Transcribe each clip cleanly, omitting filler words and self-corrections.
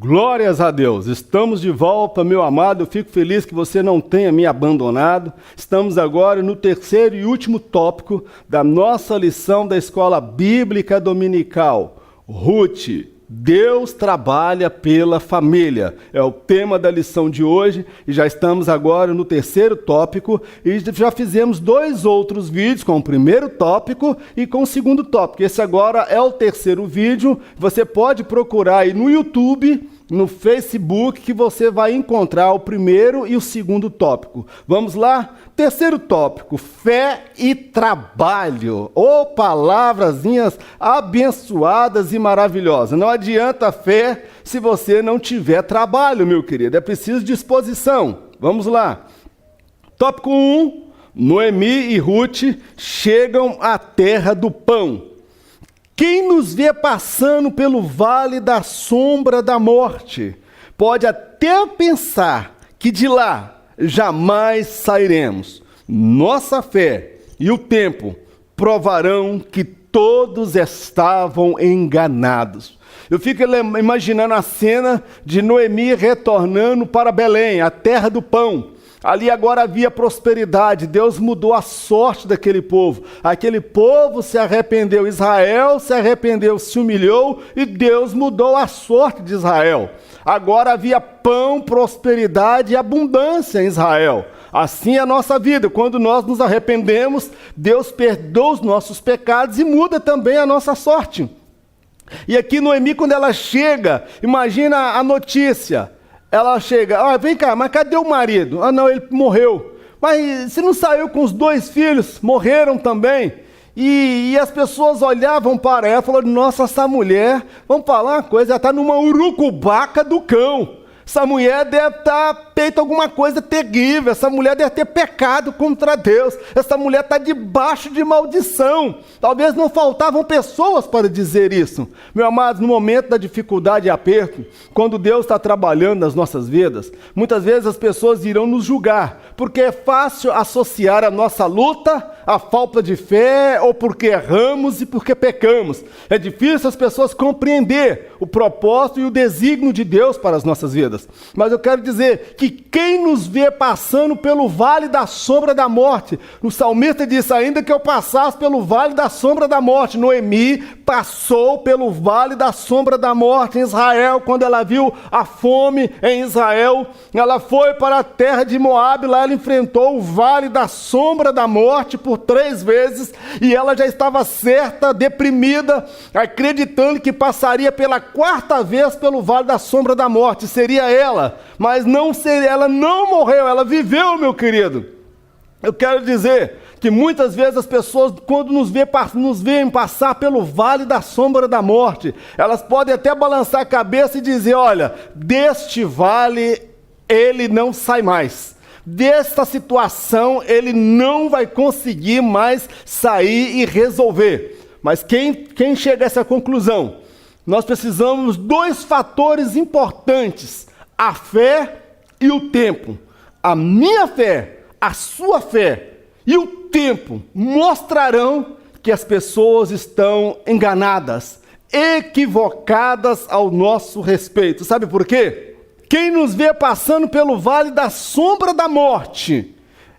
Glórias a Deus, estamos de volta, meu amado, eu fico feliz que você não tenha me abandonado. Estamos agora no terceiro e último tópico da nossa lição da Escola Bíblica Dominical. Ruth, Deus trabalha pela família, é o tema da lição de hoje e já estamos agora no terceiro tópico e já fizemos 2 outros vídeos com o primeiro tópico e com o segundo tópico. Esse agora é o terceiro vídeo, você pode procurar aí no YouTube, no Facebook, que você vai encontrar o primeiro e o segundo tópico. Vamos lá? Terceiro tópico, fé e trabalho. Ô, palavrazinhas abençoadas e maravilhosas. Não adianta fé se você não tiver trabalho, meu querido. É preciso disposição. Vamos lá. Tópico 1, Noemi e Ruth chegam à terra do pão. Quem nos vê passando pelo vale da sombra da morte, pode até pensar que de lá jamais sairemos. Nossa fé e o tempo provarão que todos estavam enganados. Eu fico imaginando a cena de Noemi retornando para Belém, a terra do pão. Ali agora havia prosperidade, Deus mudou a sorte daquele povo. Aquele povo se arrependeu, Israel se arrependeu, se humilhou e Deus mudou a sorte de Israel. Agora havia pão, prosperidade e abundância em Israel. Assim é a nossa vida, quando nós nos arrependemos, Deus perdoa os nossos pecados e muda também a nossa sorte. E aqui Noemi, quando ela chega, imagina a notícia. Ela chega, vem cá, mas cadê o marido? Não, ele morreu. Mas você não saiu com os 2 filhos? Morreram também. E as pessoas olhavam para ela e falaram, nossa, essa mulher, vamos falar uma coisa, ela está numa urucubaca do cão. Essa mulher deve estar feito alguma coisa terrível, essa mulher deve ter pecado contra Deus, essa mulher está debaixo de maldição. Talvez não faltavam pessoas para dizer isso. Meu amado, no momento da dificuldade e aperto, quando Deus está trabalhando nas nossas vidas, muitas vezes as pessoas irão nos julgar, porque é fácil associar a nossa luta à falta de fé, ou porque erramos e porque pecamos. É difícil as pessoas compreender o propósito e o desígnio de Deus para as nossas vidas. Mas eu quero dizer que quem nos vê passando pelo vale da sombra da morte, o salmista disse, ainda que eu passasse pelo vale da sombra da morte, Noemi passou pelo vale da sombra da morte em Israel, quando ela viu a fome em Israel, ela foi para a terra de Moabe, lá ela enfrentou o vale da sombra da morte por 3 vezes, e ela já estava certa, deprimida, acreditando que passaria pela 4ª vez pelo vale da sombra da morte, seria ela, mas não seria, ela não morreu, ela viveu, meu querido. Eu quero dizer que muitas vezes as pessoas, quando nos veem passar pelo vale da sombra da morte, elas podem até balançar a cabeça e dizer, olha, deste vale ele não sai mais. Desta situação ele não vai conseguir mais sair e resolver. Mas quem chega a essa conclusão? Nós precisamos 2 fatores importantes, a fé e o tempo. A minha fé, a sua fé e o tempo mostrarão que as pessoas estão enganadas, equivocadas ao nosso respeito. Sabe por quê? Quem nos vê passando pelo vale da sombra da morte,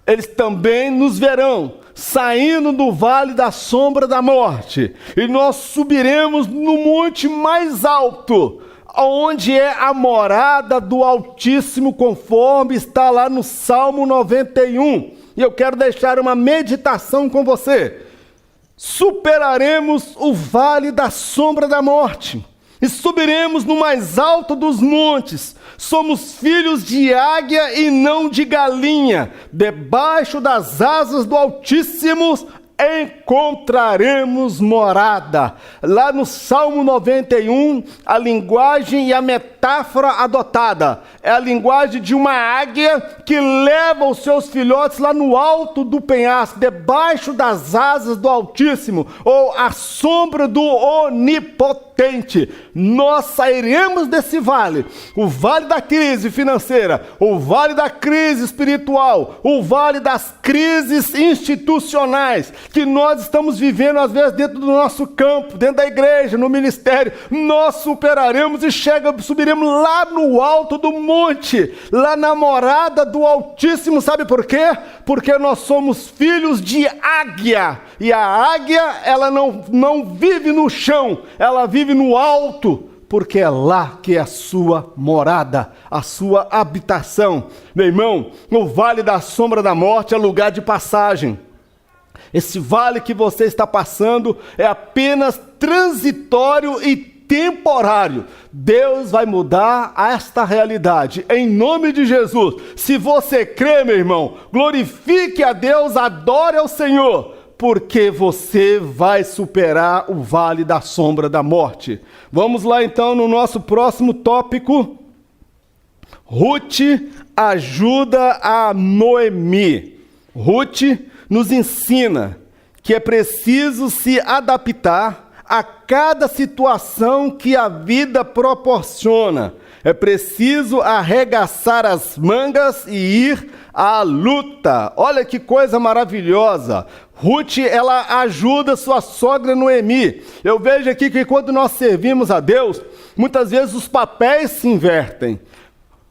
eles também nos verão saindo do vale da sombra da morte, e nós subiremos no monte mais alto, onde é a morada do Altíssimo, conforme está lá no Salmo 91. E eu quero deixar uma meditação com você. Superaremos o vale da sombra da morte e subiremos no mais alto dos montes. Somos filhos de águia e não de galinha. Debaixo das asas do Altíssimo encontraremos morada. Lá no Salmo 91, a linguagem e a metáfora adotada é a linguagem de uma águia que leva os seus filhotes lá no alto do penhasco, debaixo das asas do Altíssimo, ou à sombra do Onipotente. potente. Nós sairemos desse vale, o vale da crise financeira, o vale da crise espiritual, o vale das crises institucionais que nós estamos vivendo às vezes dentro do nosso campo, dentro da igreja, no ministério. Nós superaremos e subiremos lá no alto do monte, lá na morada do Altíssimo. Sabe por quê? Porque nós somos filhos de águia, e a águia, ela não vive no chão, ela vive no alto, porque é lá que é a sua morada, a sua habitação. Meu irmão, o vale da sombra da morte é lugar de passagem. Esse vale que você está passando é apenas transitório e temporário. Deus vai mudar esta realidade, em nome de Jesus. Se você crê, meu irmão, glorifique a Deus, adore ao Senhor, porque você vai superar o vale da sombra da morte. Vamos lá então no nosso próximo tópico. Ruth ajuda a Noemi. Ruth nos ensina que é preciso se adaptar a cada situação que a vida proporciona. É preciso arregaçar as mangas e ir à luta. Olha que coisa maravilhosa. Ruth, ela ajuda sua sogra Noemi. Eu vejo aqui que quando nós servimos a Deus, muitas vezes os papéis se invertem.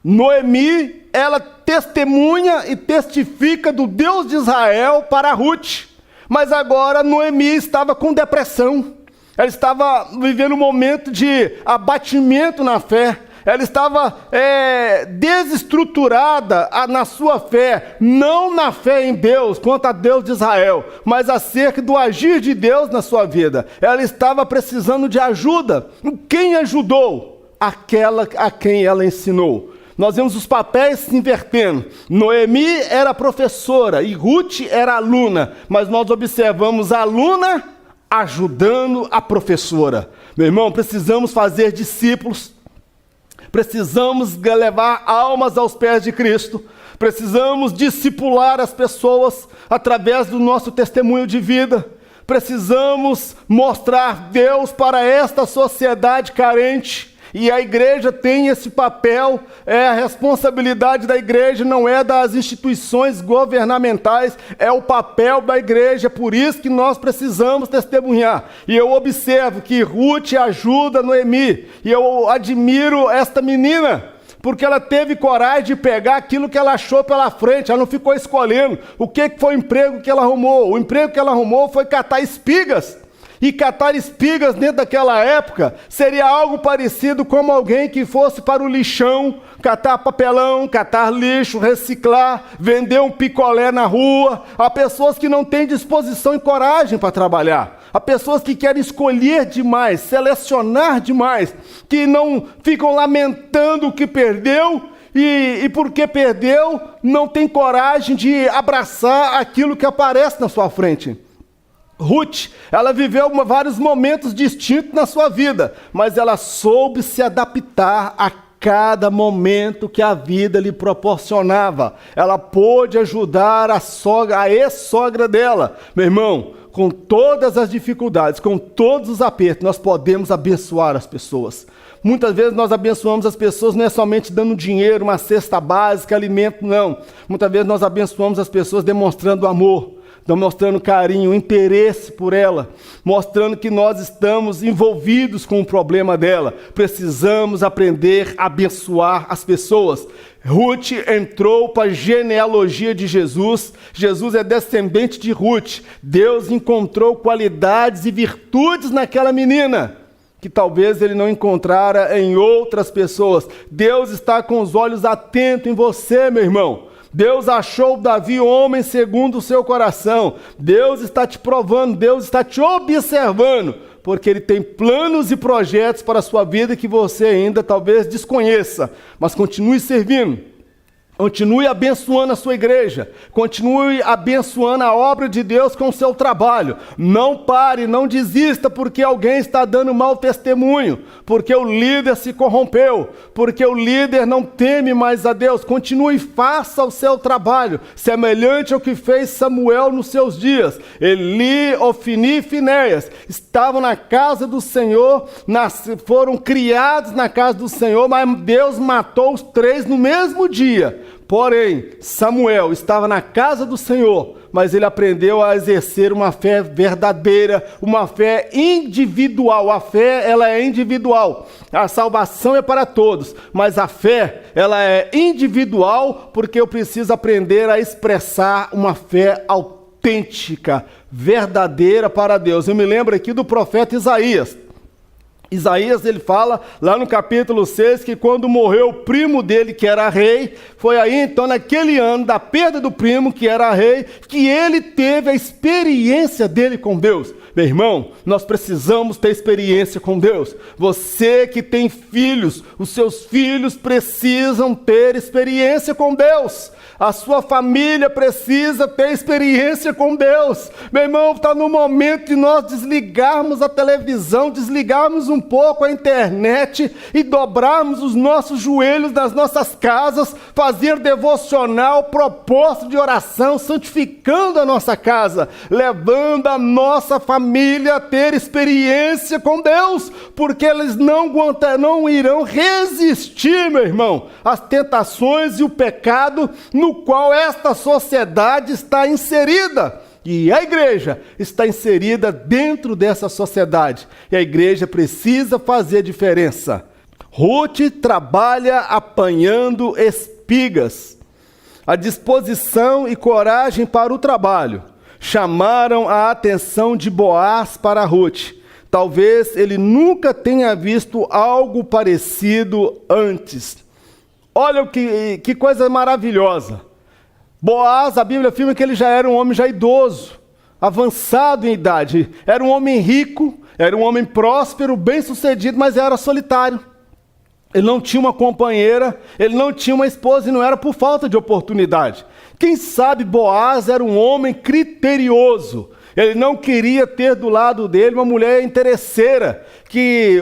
Noemi, ela testemunha e testifica do Deus de Israel para Ruth. Mas agora Noemi estava com depressão. Ela estava vivendo um momento de abatimento na fé. Ela estava desestruturada na sua fé, não na fé em Deus, quanto a Deus de Israel, mas acerca do agir de Deus na sua vida. Ela estava precisando de ajuda. Quem ajudou? Aquela a quem ela ensinou. Nós vemos os papéis se invertendo. Noemi era professora e Ruth era aluna, mas nós observamos a aluna ajudando a professora. Meu irmão, precisamos fazer discípulos, precisamos levar almas aos pés de Cristo, precisamos discipular as pessoas através do nosso testemunho de vida, precisamos mostrar Deus para esta sociedade carente. E a igreja tem esse papel, a responsabilidade da igreja não é das instituições governamentais, é o papel da igreja, por isso que nós precisamos testemunhar. E eu observo que Ruth ajuda Noemi, e eu admiro esta menina, porque ela teve coragem de pegar aquilo que ela achou pela frente, ela não ficou escolhendo o que foi o emprego que ela arrumou. O emprego que ela arrumou foi catar espigas. E catar espigas dentro daquela época seria algo parecido como alguém que fosse para o lixão, catar papelão, catar lixo, reciclar, vender um picolé na rua. Há pessoas que não têm disposição e coragem para trabalhar. Há pessoas que querem escolher demais, selecionar demais, que não ficam lamentando o que perdeu e porque perdeu, não tem coragem de abraçar aquilo que aparece na sua frente. Ruth, ela viveu vários momentos distintos na sua vida, mas ela soube se adaptar a cada momento que a vida lhe proporcionava. Ela pôde ajudar a ex-sogra dela. Meu irmão, com todas as dificuldades, com todos os apertos, nós podemos abençoar as pessoas. Muitas vezes nós abençoamos as pessoas não é somente dando dinheiro, uma cesta básica, alimento, não. Muitas vezes nós abençoamos as pessoas demonstrando amor, mostrando carinho, interesse por ela, mostrando que nós estamos envolvidos com o problema dela. Precisamos aprender a abençoar as pessoas. Ruth entrou para a genealogia de Jesus. Jesus é descendente de Ruth. Deus encontrou qualidades e virtudes naquela menina que talvez ele não encontrara em outras pessoas. Deus está com os olhos atentos em você, meu irmão. Deus achou Davi homem segundo o seu coração. Deus está te provando, Deus está te observando, porque Ele tem planos e projetos para a sua vida que você ainda talvez desconheça, mas continue servindo. Continue abençoando a sua igreja. Continue abençoando a obra de Deus com o seu trabalho. Não pare, não desista porque alguém está dando mau testemunho. Porque o líder se corrompeu. Porque o líder não teme mais a Deus. Continue e faça o seu trabalho. Semelhante ao que fez Samuel nos seus dias. Eli, Ofni e Finéias estavam na casa do Senhor, foram criados na casa do Senhor, mas Deus matou os 3 no mesmo dia. Porém, Samuel estava na casa do Senhor, mas ele aprendeu a exercer uma fé verdadeira, uma fé individual. A fé, ela é individual. A salvação é para todos, mas a fé, ela é individual porque eu preciso aprender a expressar uma fé autêntica, verdadeira para Deus. Eu me lembro aqui do profeta Isaías. Isaías, ele fala lá no capítulo 6 que quando morreu o primo dele, que era rei, foi aí então naquele ano da perda do primo, que era rei, que ele teve a experiência dele com Deus. Meu irmão, nós precisamos ter experiência com Deus. Você que tem filhos, os seus filhos precisam ter experiência com Deus. A sua família precisa ter experiência com Deus. Meu irmão, está no momento de nós desligarmos a televisão, desligarmos um pouco a internet e dobrarmos os nossos joelhos nas nossas casas, fazer devocional, propósito de oração, santificando a nossa casa, levando a nossa família a ter experiência com Deus, porque eles não irão resistir, meu irmão, às tentações e o pecado no qual esta sociedade está inserida. E a igreja está inserida dentro dessa sociedade. E a igreja precisa fazer diferença. Ruth trabalha apanhando espigas. A disposição e coragem para o trabalho chamaram a atenção de Boaz para Ruth. Talvez ele nunca tenha visto algo parecido antes. Olha que coisa maravilhosa. Boaz, a Bíblia afirma que ele já era um homem já idoso, avançado em idade. Era um homem rico, era um homem próspero, bem-sucedido, mas era solitário. Ele não tinha uma companheira, ele não tinha uma esposa e não era por falta de oportunidade. Quem sabe Boaz era um homem criterioso. Ele não queria ter do lado dele uma mulher interesseira, que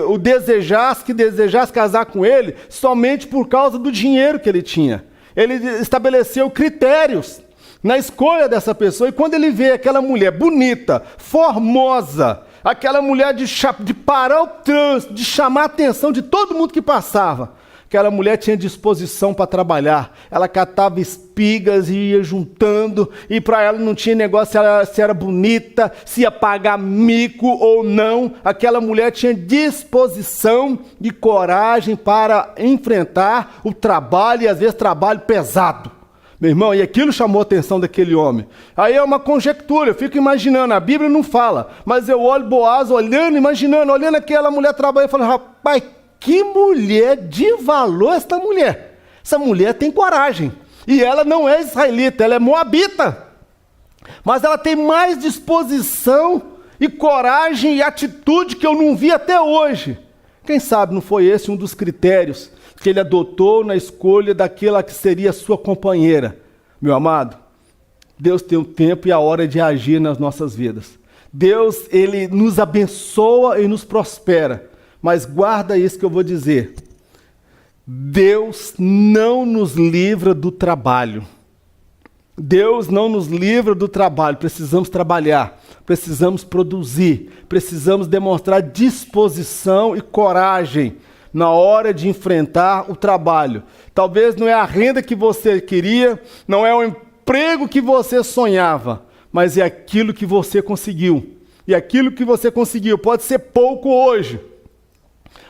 desejasse casar com ele somente por causa do dinheiro que ele tinha. Ele estabeleceu critérios na escolha dessa pessoa, e quando ele vê aquela mulher bonita, formosa, aquela mulher de parar o trânsito, de chamar a atenção de todo mundo que passava, aquela mulher tinha disposição para trabalhar. Ela catava espigas e ia juntando, e para ela não tinha negócio se era bonita, se ia pagar mico ou não. Aquela mulher tinha disposição e coragem para enfrentar o trabalho, e às vezes trabalho pesado. Meu irmão, e aquilo chamou a atenção daquele homem. Aí é uma conjectura, eu fico imaginando, a Bíblia não fala, mas eu olho Boaz olhando aquela mulher trabalhando e falando, rapaz, que mulher de valor esta mulher. Essa mulher tem coragem. E ela não é israelita, ela é moabita. Mas ela tem mais disposição e coragem e atitude que eu não vi até hoje. Quem sabe não foi esse um dos critérios que ele adotou na escolha daquela que seria sua companheira. Meu amado, Deus tem o tempo e a hora de agir nas nossas vidas. Deus, ele nos abençoa e nos prospera. Mas guarda isso que eu vou dizer. Deus não nos livra do trabalho. Deus não nos livra do trabalho. Precisamos trabalhar, precisamos produzir, precisamos demonstrar disposição e coragem na hora de enfrentar o trabalho. Talvez não é a renda que você queria, não é o emprego que você sonhava, mas é aquilo que você conseguiu. E aquilo que você conseguiu pode ser pouco hoje,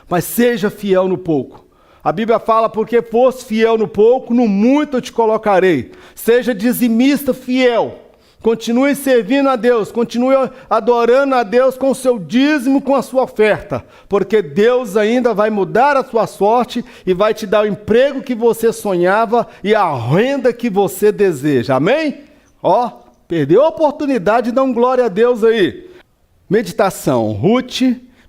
mas seja fiel no pouco. A Bíblia fala, porque fosse fiel no pouco, no muito eu te colocarei. Seja dizimista fiel. Continue servindo a Deus, continue adorando a Deus com o seu dízimo, com a sua oferta. Porque Deus ainda vai mudar a sua sorte e vai te dar o emprego que você sonhava e a renda que você deseja. Amém? Perdeu a oportunidade de dar um glória a Deus aí. Meditação. Ruth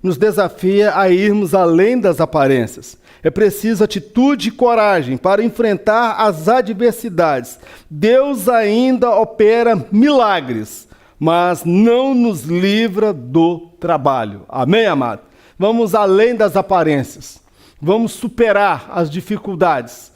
nos desafia a irmos além das aparências. É preciso atitude e coragem para enfrentar as adversidades. Deus ainda opera milagres, mas não nos livra do trabalho. Amém, amado? Vamos além das aparências. Vamos superar as dificuldades.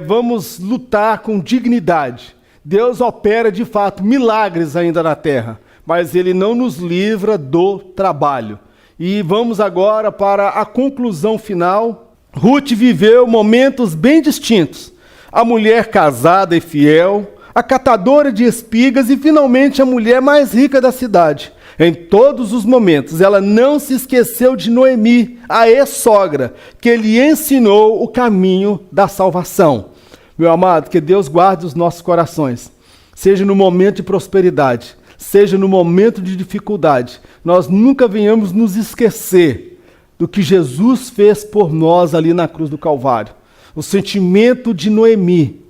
Vamos lutar com dignidade. Deus opera, de fato, milagres ainda na terra, mas Ele não nos livra do trabalho. E vamos agora para a conclusão final. Ruth viveu momentos bem distintos. A mulher casada e fiel, a catadora de espigas e, finalmente, a mulher mais rica da cidade. Em todos os momentos, ela não se esqueceu de Noemi, a ex-sogra, que lhe ensinou o caminho da salvação. Meu amado, que Deus guarde os nossos corações, seja no momento de prosperidade, seja no momento de dificuldade, nós nunca venhamos nos esquecer do que Jesus fez por nós ali na cruz do Calvário. O sentimento de Noemi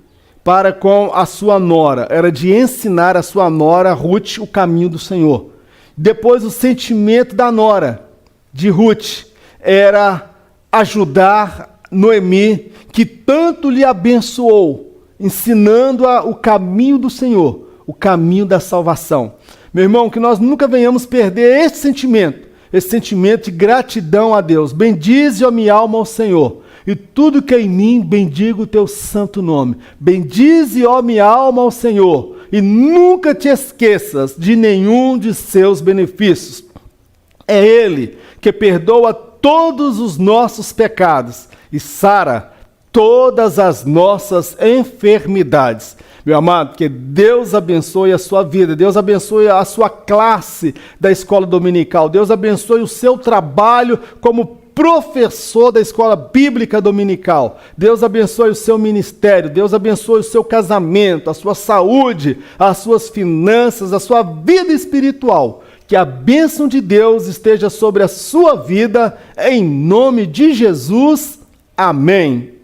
para com a sua nora era de ensinar a sua nora, Ruth, o caminho do Senhor. Depois, o sentimento da nora de Ruth era ajudar Noemi, que tanto lhe abençoou, ensinando-a o caminho do Senhor, o caminho da salvação. Meu irmão, que nós nunca venhamos perder esse sentimento de gratidão a Deus. Bendize, ó minha alma, ao Senhor, e tudo que é em mim, bendiga o teu santo nome. Bendize, ó minha alma, ao Senhor, e nunca te esqueças de nenhum de seus benefícios. É Ele que perdoa todos os nossos pecados e sara todas as nossas enfermidades. Meu amado, que Deus abençoe a sua vida, Deus abençoe a sua classe da escola dominical, Deus abençoe o seu trabalho como professor da escola bíblica dominical, Deus abençoe o seu ministério, Deus abençoe o seu casamento, a sua saúde, as suas finanças, a sua vida espiritual. Que a bênção de Deus esteja sobre a sua vida, em nome de Jesus. Amém.